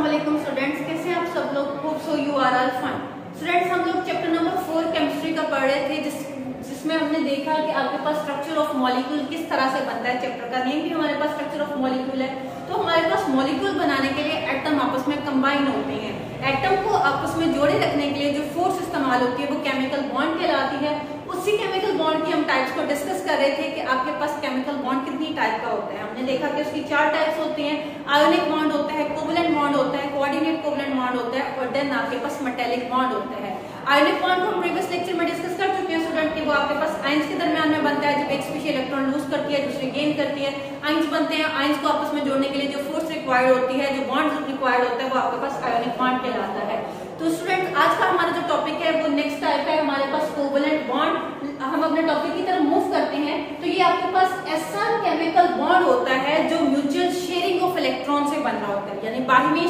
अस्सलाम स्टूडेंट्स, कैसे हैं आप सब लोग? Hope so you are all fine. Students, हम लोग चैप्टर नंबर 4 केमिस्ट्री का पढ़ रहे थे, जिसमें हमने देखा कि आपके पास स्ट्रक्चर ऑफ मॉलिक्यूल किस तरह से बनता है। चैप्टर का नेम भी हमारे पास स्ट्रक्चर ऑफ मॉलिक्यूल है। तो हमारे पास मॉलिक्यूल बनाने के लिए एटम आपस में कंबाइन होते हैं। एटम को आपस में जोड़े रखने के लिए जो फोर्स इस्तेमाल होती है वो केमिकल बॉन्ड कहलाती है। उसी केमिकल बॉन्ड की हम टाइप्स को डिस्कस कर रहे थे कि आपके पास केमिकल बॉन्ड कितनी टाइप का होता है। हमने देखा कि उसकी 4 टाइप्स होती हैं। आयोनिक बॉन्ड होता है, कोवलेंट बॉन्ड होता है, कोऑर्डिनेट कोवलेंट बॉन्ड होता है और देन आपके पास मेटेलिक बॉन्ड होता है। आयोनिक बॉन्ड को हम प्रीवियस लेक्चर में डिस्कस कर चुके हैं स्टूडेंट, कि वो आपके पास आयंस के दरमियान में बनता है। जब एक स्पीशीज इलेक्ट्रॉन लूज करती है, दूसरी गेन करती है, आयंस बनते हैं। आयंस को आपस में जोड़ने के लिए जो फोर्स रिक्वायर्ड होती है, जो बॉन्ड रिक्वायर्ड होता है, वो आपके पास आयोनिक बॉन्ड कहलाता है। तो स्टूडेंट, आज का हमारा जो टॉपिक है वो नेक्स्ट टाइप है हमारे पास कोवलेंट बॉन्ड। हम अपने टॉपिक की तरफ मूव करते हैं। तो ये आपके पास ऐसा केमिकल बॉन्ड होता है जो म्यूचुअल शेयरिंग ऑफ इलेक्ट्रॉन से बन रहा होता है, यानी बाहिमी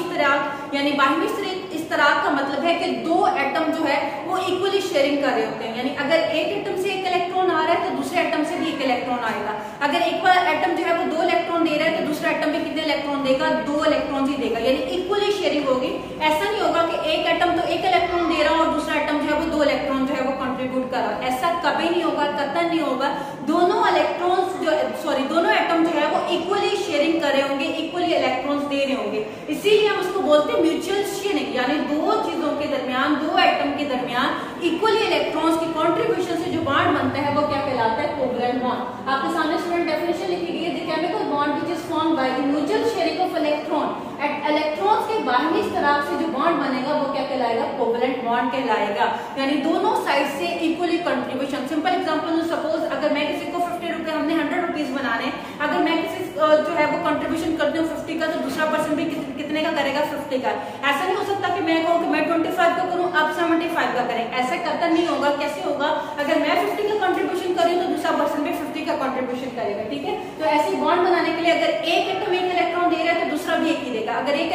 इश्तराक का मतलब है कि दो एटम जो है वो इक्वली शेयरिंग कर रहे होते हैं। यानी अगर एक एटम से एक इलेक्ट्रॉन आ रहा है तो दूसरे एटम से भी एक इलेक्ट्रॉन आएगा। अगर एक एटम जो है वो 2 इलेक्ट्रॉन दे रहा है तो दूसरा एटम भी कितने इलेक्ट्रॉन देगा? 2 इलेक्ट्रॉन ही देगा, यानी इक्वली शेयरिंग होगी। ऐसा नहीं होगा कि एक एटम तो एक इलेक्ट्रॉन दे रहा हो और दूसरा एटम जो है वो 2 इलेक्ट्रॉन जो है वो कंट्रीब्यूट कर रहा है। ऐसा कभी नहीं होगा, कतई नहीं होगा। दोनों एटम जो है वो इक्वली शेयरिंग कर रहे होंगे, इक्वली इलेक्ट्रॉन्स दे रहे होंगे। इसीलिए हम उसको बोलते हैं म्यूचुअल शेयरिंग, यानी दो चीजों के दरमियान, दो एटम के दरमियान इक्वली इलेक्ट्रॉन्स की कंट्रीब्यूशन से जो बॉन्ड बनता है वो क्या कहलाता है? Covalent bond. आपके सामने स्टूडेंट डेफिनेशन लिखी गई है, the chemical bond which is formed by the mutual sharing of electron at electrons के बाहरी इश्तराक से जो बॉन्ड बनेगा वो क्या कहलाएगा? कोवलेंट बॉन्ड कहलाएगा। यानी दोनों साइड से equally contribution. Simple example, suppose अगर मैं किसी को 50 रुपए, हमने 100 रुपीज बनाने, अगर मैं किसी जो है वो कंट्रीब्यूशन करती हूँ 50 का, तो दूसरा पर्सन भी कितने का करेगा? 50 का। ऐसा नहीं हो सकता कि मैं कहूँ कि मैं 25 का करूँ, आप 75 का करें। ऐसा करता नहीं होगा। कैसे होगा? अगर मैं 50 का कंट्रीब्यूशन करूँ तो दूसरा पर्सन भी 50 का कंट्रीब्यूशन करेगा। ठीक है, तो ऐसे बॉन्ड बनाने के लिए अगर एक एटम एक इलेक्ट्रॉन दे रहा है तो दूसरा भी एक ही देगा। अगर एक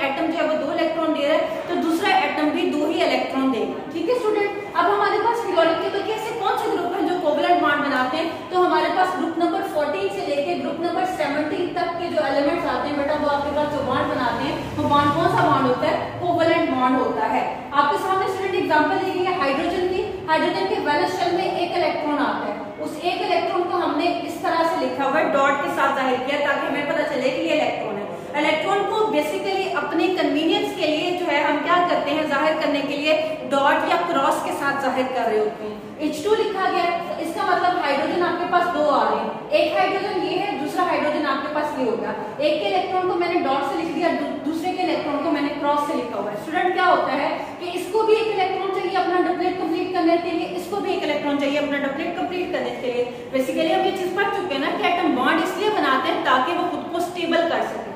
एटम जो है वो 2 इलेक्ट्रॉन दे रहा है तो दूसरा एटम भी 2 ही इलेक्ट्रॉन देगा। ठीक है स्टूडेंट, अब हमारे पास पीरियोडिक टेबल के ऐसे कौन से ग्रुप हैं जो कोवलेंट बॉन्ड बनाते हैं? तो हमारे पास ग्रुप नंबर 14 से लेके ग्रुप नंबर 17 तक के जो एलिमेंट्स आते हैं बेटा, वो आपके पास जो बॉन्ड बनाते हैं वो बॉन्ड कौन सा बॉन्ड होता है? कोवलेंट बॉन्ड होता है। आपके सामने स्टूडेंट एग्जांपल दी गई है हाइड्रोजन की। हाइड्रोजन के वैलेंस शेल में एक इलेक्ट्रॉन आता है। उस एक इलेक्ट्रॉन को हमने इस तरह से लिखा हुआ है, डॉट के साथ जाहिर किया ताकि हमें पता चले कि ये इलेक्ट्रॉन है। इलेक्ट्रॉन को बेसिकली अपने कन्वीनियंस के लिए जो है हम क्या करते हैं, जाहिर करने के लिए डॉट या क्रॉस के साथ जाहिर कर रहे होते हैं। H2 लिखा गया, इसका मतलब हाइड्रोजन आपके पास 2 आ रहे हैं। एक हाइड्रोजन ये है, दूसरा हाइड्रोजन आपके पास ये होगा। एक के इलेक्ट्रॉन को मैंने डॉट से लिख दिया, दूसरे के इलेक्ट्रॉन को मैंने क्रॉस से लिखा हुआ है। स्टूडेंट, क्या होता है कि इसको भी एक इलेक्ट्रॉन चाहिए अपना डबलेट कंप्लीट करने के लिए, इसको भी एक इलेक्ट्रॉन चाहिए अपना डबलेट कंप्लीट करने के लिए। बेसिकली हम ये चीज पढ़ चुके हैं ना कि एटम बॉन्ड इसलिए बनाते हैं ताकि वो खुद को स्टेबल कर सके।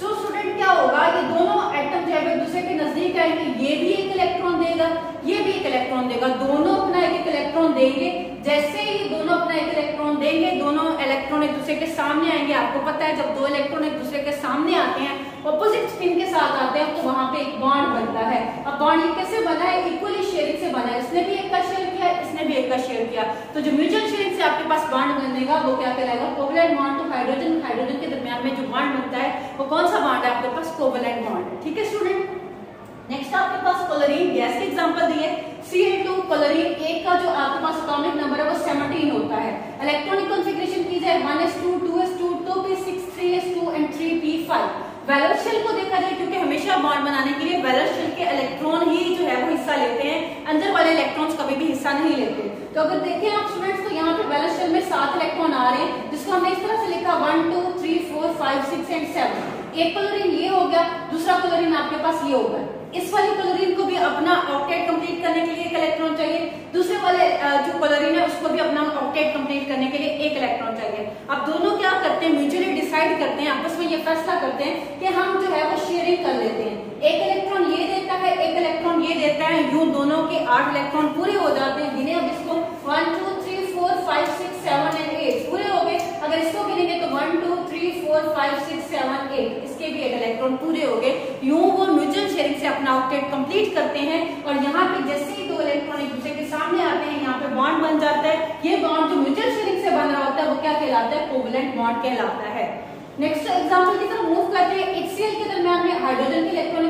सो स्टूडेंट, क्या होगा, ये दोनों एटम जो है एक दूसरे के नजदीक आएंगे। ये भी एक इलेक्ट्रॉन देगा, ये भी एक इलेक्ट्रॉन देगा, दोनों अपना एक इलेक्ट्रॉन देंगे। जैसे ही दोनों अपना एक इलेक्ट्रॉन देंगे, दोनों इलेक्ट्रॉन एक दूसरे के सामने आएंगे। आपको पता है जब 2 इलेक्ट्रॉन एक दूसरे के सामने आते हैं, ऑपोजिट स्पिन के साथ आते हैं, तो वहां पे एक बॉन्ड बनता है। अब बॉन्ड ये कैसे बना है? इक्वली शेयरिंग से बना है। इसने भी एक का शेयर किया, इसने भी एक का शेयर किया, तो जो म्यूचुअल शेयरिंग से आपके पास बॉन्ड बनेगा वो क्या कहलाएगा? Covalent bond. तो हाइड्रोजन के दरमियान में जो बॉन्ड बनता है वो कौन सा बॉन्ड है? आपके पास कोवलेंट बॉन्ड है। ठीक है स्टूडेंट, नेक्स्ट आपके पास क्लोरीन गैस के एग्जांपल दिए। Cl2 क्लोरीन, एक का जो आपके पास एटॉमिक नंबर है वो 17 होता है। इलेक्ट्रॉनिक कॉन्फ़िगरेशन की जाए 1s2 2s2 2p6 3s2 and 3p5। Valence shell को देखा जाए, क्योंकि हमेशा बॉन्ड बनाने के लिए वैलेंस शेल के इलेक्ट्रॉन ही जो है वो हिस्सा लेते हैं, अंदर वाले इलेक्ट्रॉन्स कभी भी हिस्सा नहीं लेते। तो अगर देखें आप स्टूडेंट्स, तो यहाँ पे वैलेंस शेल में 7 इलेक्ट्रॉन आ रहे हैं, जिसको हमने इस तरह से लिखा 1 2 3 4 5 6 एंड 7। एक क्लोरीन ये हो गया, दूसरा क्लोरीन आपके पास ये होगा। इस वाले क्लोरीन को भी अपना ऑक्टेट कंप्लीट करने के लिए एक इलेक्ट्रॉन चाहिए, दूसरे वाले जो क्लोरीन है उसको भी अपना ऑक्टेट कंप्लीट करने के लिए एक इलेक्ट्रॉन चाहिए। अब दोनों क्या करते हैं, म्यूचुअली डिसाइड करते हैं, आपस में ये फैसला करते हैं कि हम जो है वो शेयरिंग कर लेते हैं। एक इलेक्ट्रॉन ये देता है, एक इलेक्ट्रॉन ये देता है, यूं दोनों के 8 इलेक्ट्रॉन पूरे हो जाते हैं। गिने अब इसको 1 2 3 4 5 6 7 एंड 8 पूरे हो गए। अगर इसको गिनेंगे तो 1 2 3 4 5 6 7 8, इसके भी 8 इलेक्ट्रॉन पूरे हो गए। यूं वो म्यूचुअल शेयरिंग से अपना ऑक्टेट कंप्लीट करते हैं। और यहाँ पे जैसे ही 2 इलेक्ट्रॉन एक दूसरे के सामने आते हैं, यहाँ पे बॉन्ड बन जाता है। ये बॉन्ड जो म्यूचुअल शेयरिंग से बन रहा होता है वो क्या कहलाता है? कोवलेंट बॉन्ड कहलाता है। नेक्स्ट एग्जांपल की तरफ मूव करते हैं। HCl के दरमियान में हाइड्रोजन के इलेक्ट्रॉन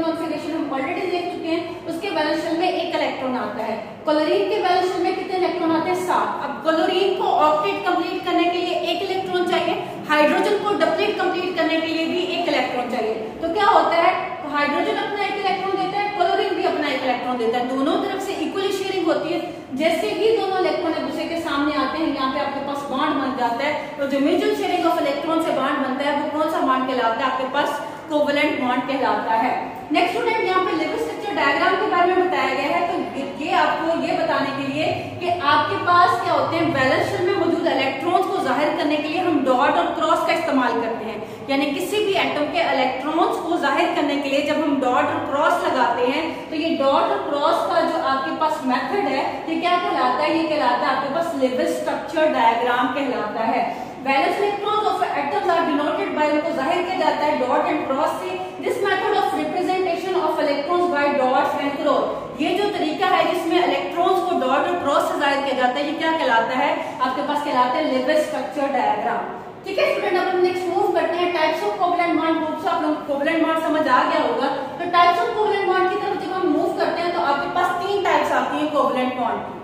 वैलेंस शेल में एक इलेक्ट्रॉन आता है, क्लोरीन के वैलेंस शेल में कितने इलेक्ट्रॉन आते हैं 7। अब क्लोरीन को ऑक्टेट कंप्लीट करने के लिए एक इलेक्ट्रॉन चाहिए, हाइड्रोजन को डबलेट कंप्लीट करने के लिए भी एक इलेक्ट्रॉन चाहिए। तो क्या होता है, हाइड्रोजन अपना एक इलेक्ट्रॉन देता है, क्लोरीन भी अपना एक इलेक्ट्रॉन देता है, दोनों तरफ से इक्वली शेयरिंग होती है। जैसे ही दोनों इलेक्ट्रॉन एक दूसरे के सामने आते हैं, यहाँ पे आपके पास बॉन्ड बन जाता है। तो जो म्यूचुअल शेयरिंग ऑफ इलेक्ट्रॉन से बॉन्ड बनता है वो कौन सा बॉन्ड कहलाता है, आपके पास कोवलेंट बॉन्ड कहलाता है। नेक्स्ट स्टूडेंट, यहाँ पे लिविंग स्ट्रक्चर डायग्राम के बारे में बताया गया है। तो ये आपको ये बताने के लिए कि आपके पास क्या होते हैं, वैलेंस शेल में मौजूद इलेक्ट्रॉन्स को जाहिर करने के लिए हम डॉट और क्रॉस का इस्तेमाल करते हैं। यानी किसी भी एटम के इलेक्ट्रॉन्स को जाहिर करने के लिए जब हम डॉट और क्रॉस लगाते हैं, तो ये डॉट और क्रॉस का जो आपके पास मेथड है ये क्या कहलाता है, ये कहलाता है आपके पास लिविंग स्ट्रक्चर डायग्राम कहलाता है। Valence electrons of atoms are denoted by, उनको जाहिर किया जाता है डॉट एंड क्रॉस से। This method of representation of electrons by dots and cross, ये जो तरीका है जिसमें इलेक्ट्रॉन्स को डॉट और क्रॉस से जाहिर किया जाता है, ये क्या कहलाता है, आपके पास कहलाता है लिविंग स्ट्रक्चर डायग्राम। ठीक है स्टूडेंट, अब हम नेक्स्ट मूव करते हैं types of covalent bond. Hope so आप लोगों को कोवलेंट बॉन्ड समझ आ गया होगा। तो टाइप्स ऑफ कोवलेंट बॉन्ड की तरफ जब हम मूव करते हैं तो आपके पास 3 टाइप्स आती है कोवलेंट बॉन्ड की।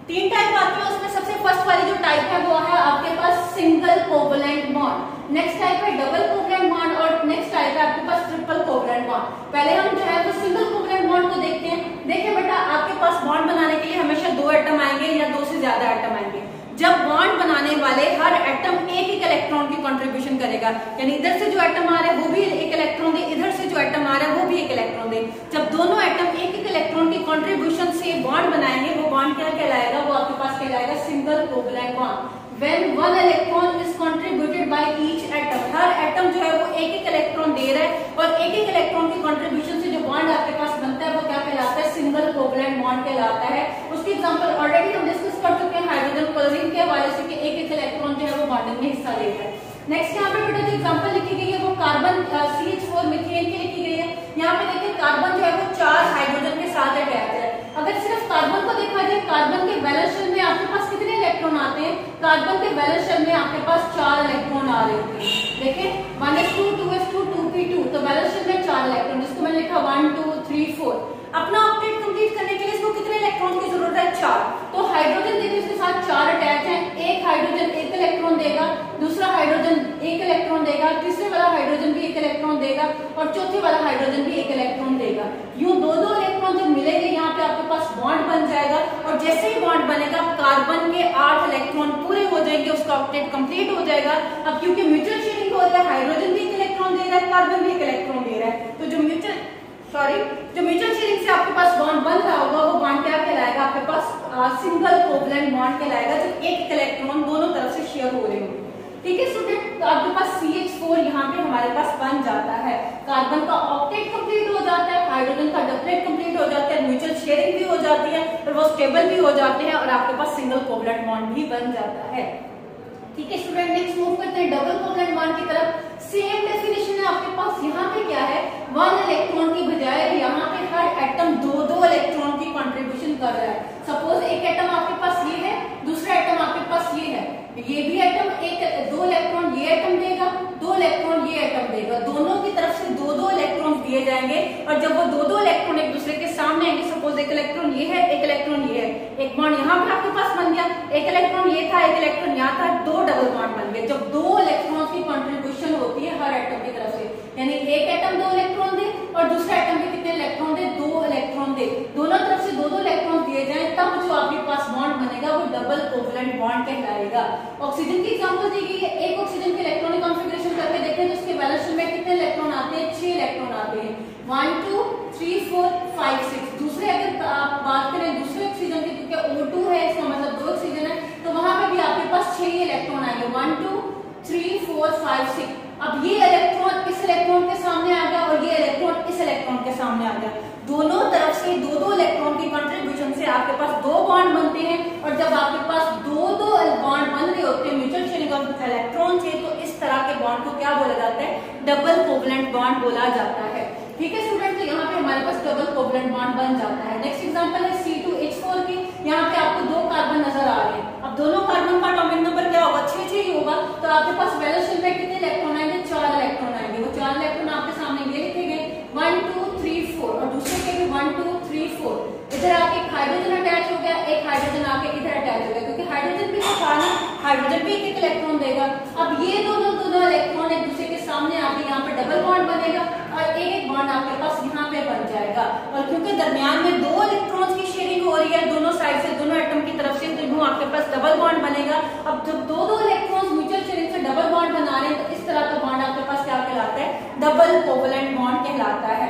3 टाइप आती है, उसमें सबसे फर्स्ट वाली जो टाइप है वो है आपके पास single covalent bond. Next type है डबल कोवलेंट बॉन्ड और नेक्स्ट टाइप है आपके पास ट्रिपल कोवलेंट बॉन्ड। पहले हम जो है वो सिंगल कोवलेंट बॉन्ड को देखते हैं। देखिए बेटा, आपके पास बॉन्ड बनाने के लिए हमेशा 2 एटम आएंगे या 2 से ज्यादा एटम आएंगे। जब बॉन्ड बनाने वाले हर एटम एक इलेक्ट्रॉन की कंट्रीब्यूशन करेगा, यानी इधर से जो एटम आ रहा है वो भी एक इलेक्ट्रॉन दे, इधर से जो एटम आ रहा है वो भी एक इलेक्ट्रॉन दे। जब दोनों एटम एक इलेक्ट्रॉन की कंट्रीब्यूशन से बॉन्ड बनाएंगे, वो बॉन्ड क्या कहलाएगा, वो आपके पास कहलाएगा single covalent bond. When one electron is contributed by each atom, her atom जो है वो एक इलेक्ट्रॉन दे रहा है और एक इलेक्ट्रॉन की कंट्रीब्यूशन से जो बॉन्ड आपके पास बनता है वो क्या कहलाता है, सिंगल कोवलेंट बॉन्ड कहलाता है। उसकी एग्जांपल ऑलरेडी हम डिस्कस कर चुके हैं हाइड्रोजन क्लोरीन के हवाले से कि एक इलेक्ट्रॉन जो है वो बॉन्डिंग में हिस्सा लेता है। नेक्स्ट यहाँ पे बेटा जो एग्जांपल लिखी गई है वो कार्बन CH4 मीथेन की लिखी गई है। यहाँ पे देखिए कार्बन जो है वो 4 हाइड्रोजन के साथ अटैच है। अगर सिर्फ कार्बन को देखा जाए, कार्बन के वैलेंस शेल में आपके पास कितने इलेक्ट्रॉन आते हैं, कार्बन के वैलेंस शेल में आपके पास 4 इलेक्ट्रॉन आ रहे होते हैं। देखिए 1s2 2s2 2p2, तो वैलेंस शेल में 4 इलेक्ट्रॉन, जिसको मैंने लिखा 1 2 3 4। अपना ऑक्टेट कंप्लीट करने के लिए इसको कितने इलेक्ट्रॉन की जरूरत है, 4। तो हाइड्रोजन देखिए इसके साथ 4 अटैच है। एक हाइड्रोजन एक इलेक्ट्रॉन देगा, दूसरा हाइड्रोजन एक इलेक्ट्रॉन देगा, तीसरे वाला हाइड्रोजन भी एक इलेक्ट्रॉन देगा और चौथे वाला हाइड्रोजन भी एक इलेक्ट्रॉन देगा। यूं 2-2 इलेक्ट्रॉन जब मिलेंगे यहाँ पे आपके पास बॉन्ड बन जाएगा और जैसे ही बॉन्ड बनेगा कार्बन के 8 इलेक्ट्रॉन पूरे हो जाएंगे, उसका ऑक्टेट कंप्लीट हो जाएगा। अब क्योंकि म्यूचुअल शेयरिंग हो रहा है, हाइड्रोजन भी एक इलेक्ट्रॉन दे रहा है, कार्बन भी एक इलेक्ट्रॉन दे रहा है, तो जो म्यूचुअल शेयरिंग से आपके पास बॉन्ड बन रहा होगा वो बॉन्ड क्या कहलाएगा, आपके पास सिंगल कोवलेंट बॉन्ड कहलाएगा, जब एक इलेक्ट्रॉन दोनों तरफ से शेयर हो रहे होंगे। ठीक है स्टूडेंट, तो आपके पास CH4 यहाँ पे हमारे पास बन जाता है। कार्बन का ऑक्टेट कंप्लीट हो जाता है, हाइड्रोजन का डबलेट कंप्लीट हो जाता है, म्यूचुअल शेयरिंग भी हो जाती है और वो स्टेबल भी हो जाते हैं और आपके पास सिंगल कोवलेंट बॉन्ड भी बन जाता है। ठीक है स्टूडेंट, नेक्स्ट मूव करते हैं डबल कोवलेंट बॉन्ड की तरफ। सेम डेफिनेशन है आपके पास। यहाँ पे क्या है, 1 इलेक्ट्रॉन की बजाय यहाँ पे हर एटम 2-2 इलेक्ट्रॉन की कंट्रीब्यूशन कर रहा है। सपोज एक एटम आपके पास ये है, दूसरा एटम आपके पास ये है, ये भी एटम 2 इलेक्ट्रॉन ये एटम देगा, 2 इलेक्ट्रॉन ये एटम देगा, दोनों की तरफ से 2-2 इलेक्ट्रॉन दिए जाएंगे और जब वो 2-2 इलेक्ट्रॉन एक दूसरे के सामने आएंगे, सपोज एक इलेक्ट्रॉन ये है, एक इलेक्ट्रॉन ये है, एक बॉन्ड यहाँ पे आपके पास बन गया, एक इलेक्ट्रॉन ये था, एक इलेक्ट्रॉन यहाँ था, 2 डबल बॉन्ड बन गए। जब 2 इलेक्ट्रॉन की कंट्रीब्यूशन होती है हर एटम की तरफ से, यानी एक एटम 2 इलेक्ट्रॉन दे और दूसरा एटम भी कितने इलेक्ट्रॉन दे, 2 इलेक्ट्रॉन दे, दोनों तरफ से 2-2 इलेक्ट्रॉन दिए जाए, तब जो आपके पास बॉन्ड बनेगा वो डबल कोवलेंट बॉन्ड कहलाएगा। ऑक्सीजन की एग्जांपल दी गई है। एक ऑक्सीजन के इलेक्ट्रॉनिक कॉन्फ़िगरेशन करके देखें तो उसके वैलेंस शेल में कितने इलेक्ट्रॉन आते हैं, 6 इलेक्ट्रॉन आते हैं, 1 2 3 4 5 6। दूसरे अगर आप बात करें दूसरे ऑक्सीजन की, क्योंकि O2 है इसका मतलब 2 ऑक्सीजन है, तो वहां पे भी आपके पास 6 ही इलेक्ट्रॉन आएंगे, 1 2 3 4 5 6। अब ये इलेक्ट्रॉन इस इलेक्ट्रॉन के सामने आ गया और ये इलेक्ट्रॉन इस इलेक्ट्रॉन के सामने आ गया, दोनों तरफ से 2-2 इलेक्ट्रॉन की कंट्रीब्यूशन से आपके पास 2 बॉन्ड बनते हैं और जब आपके पास 2-2 बॉन्ड बन रहे होते हैं म्यूचुअल शेयरिंग ऑफ इलेक्ट्रॉन से, तो इस तरह के बॉन्ड को क्या बोला जाता है, डबल कोवलेंट बॉन्ड बोला जाता है। ठीक है स्टूडेंट, तो यहाँ पे हमारे पास डबल कोवलेंट बॉन्ड बन जाता है। नेक्स्ट एग्जांपल है C2H4 की। यहाँ पे आपको 2 कार्बन नजर आ रहे हैं। अब दोनों कार्बन का एटॉमिक नंबर क्या होगा, 6 ही होगा, तो आपके पास वैलेंस शेल में कितने इलेक्ट्रॉन आएंगे, 4 इलेक्ट्रॉन आएंगे। वो 4 इलेक्ट्रॉन आपके सामने ये आपके पास यहाँ पे बन जाएगा। और क्योंकि दरमियान में 2 इलेक्ट्रॉन्स की शेयरिंग हो रही है दोनों साइड से, दोनों एटम की तरफ से, तो यूं आपके पास डबल बॉन्ड बनेगा। अब जब 2 इलेक्ट्रॉन्स म्यूचुअल शेयरिंग से डबल बॉन्ड बना रहे हैं तो इस तरह का बॉन्ड आपके पास क्या कहलाता है, डबल कोवलेंट बॉन्ड कहलाता है।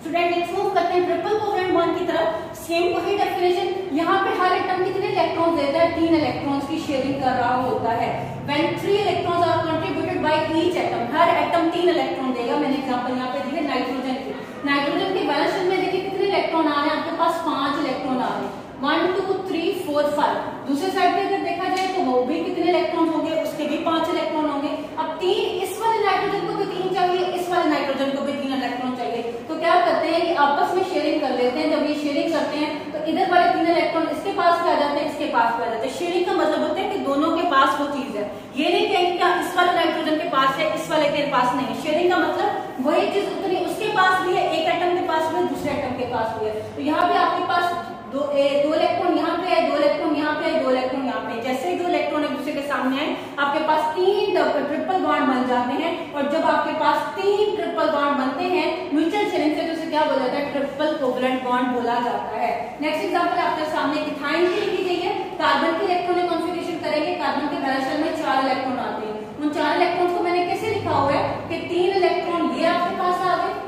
स्टूडेंट नेक्स्ट मूव करते हैं ट्रिपल कोवलेंट बॉन्ड की तरफ। सेम वही डेफिनेशन, यहाँ पे हर एटम कितने इलेक्ट्रॉन्स देता है, 3 इलेक्ट्रॉन्स की शेयरिंग कर रहा होता है। When 3 electrons are contributed by each atom, her atom 3 electron देगा। मैंने एग्जांपल यहाँ पे दिए नाइट्रोजन के। नाइट्रोजन के बैलेंस शेल में देखिए कितने इलेक्ट्रॉन आ रहे हैं, आपके पास 5 इलेक्ट्रॉन आ रहे हैं, 1 2 3 4 5। दूसरे साइड पे अगर देखा जाए तो वो भी कितने इलेक्ट्रॉन होंगे, उसके भी 5 इलेक्ट्रॉन होंगे। अब 3 इस वाले नाइट्रोजन को भी 3 चाहिए, इस वाले नाइट्रोजन को भी 3 इलेक्ट्रॉन चाहिए। तो क्या करते हैं कि आपस में शेयरिंग कर लेते हैं। जब ये शेयरिंग करते हैं तो इधर वाले 3 इलेक्ट्रॉन इसके पास भी आ जाते हैं, इसके पास भी आ जाते हैं। शेयरिंग का मतलब होता है कि दोनों के पास वो चीज है। ये नहीं कहेंगे क्या इस वाले नाइट्रोजन के पास है, इस वाले के पास नहीं है। शेयरिंग का मतलब वही चीज उतनी उसके पास भी है, एक एटम के पास भी है, दूसरे एटम के पास भी है। तो यहाँ पे आपके पास 2 इलेक्ट्रॉन यहाँ पे है, 2 इलेक्ट्रॉन यहाँ पे है, 2 इलेक्ट्रॉन यहाँ पे। जैसे ही 2 इलेक्ट्रॉन एक दूसरे के सामने आए आपके पास 3 ट्रिपल बॉन्ड बन जाते हैं। और जब आपके पास 3 ट्रिपल बॉन्ड बनते हैं म्यूचुअल शेयरिंग से तो उसे क्या बोला जाता है, ट्रिपल कोवलेंट बॉन्ड बोला जाता है। नेक्स्ट एग्जांपल आपके सामने इथाइन की लिखी गई है। कार्बन की इलेक्ट्रॉनिक कॉन्फ़िगरेशन करेंगे। कार्बन के बैलेंस शेल में 4 इलेक्ट्रॉन आते हैं। उन 4 इलेक्ट्रॉन्स को मैंने कैसे लिखा हुआ है कि 3 इलेक्ट्रॉन ये आपके पास आ गए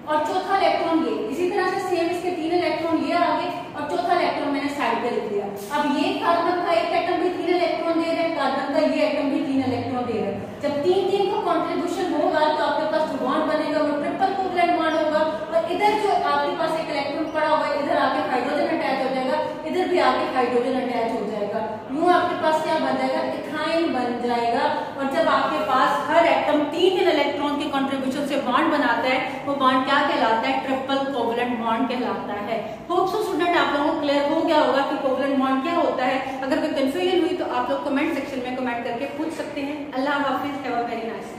और चौथा इलेक्ट्रॉन ये। इसी तरह से सेम इसके 3 इलेक्ट्रॉन ये आ गए और चौथा इलेक्ट्रॉन मैंने साइड पे लिख दिया। अब ये कार्बन का एक एटम भी 3 इलेक्ट्रॉन दे रहा है, कार्बन का ये एटम भी 3 इलेक्ट्रॉन दे रहा है। जब 3 का कॉन्ट्रीब्यूशन होगा तो आपके पास जो बॉन्ड बनेगा वो ट्रिपल कोवलेंट बॉन्ड होगा। और इधर जो आपके पास एक इलेक्ट्रॉन पड़ा हुआ है, इधर आके हाइड्रोजन अटैच हो जाएगा, इधर भी आके हाइड्रोजन अटैच हो जाएगा। यूं आपके पास क्या बन जाएगा, इथाइन बन जाएगा। और जब आपके पास हर एटम 3 इलेक्ट्रॉन के कंट्रीब्यूशन से बॉन्ड बनाता है वो बॉन्ड क्या कहलाता है, ट्रिपल कोवलेंट बॉन्ड कहलाता है। होप सो स्टूडेंट आप लोगों को क्लियर हो गया होगा कि कोवलेंट बॉन्ड क्या होता है। अगर कोई कंफ्यूजन हुई तो आप लोग कमेंट सेक्शन में कमेंट करके पूछ सकते हैं। अल्लाह हाफिज, हैव अ वेरी नाइस।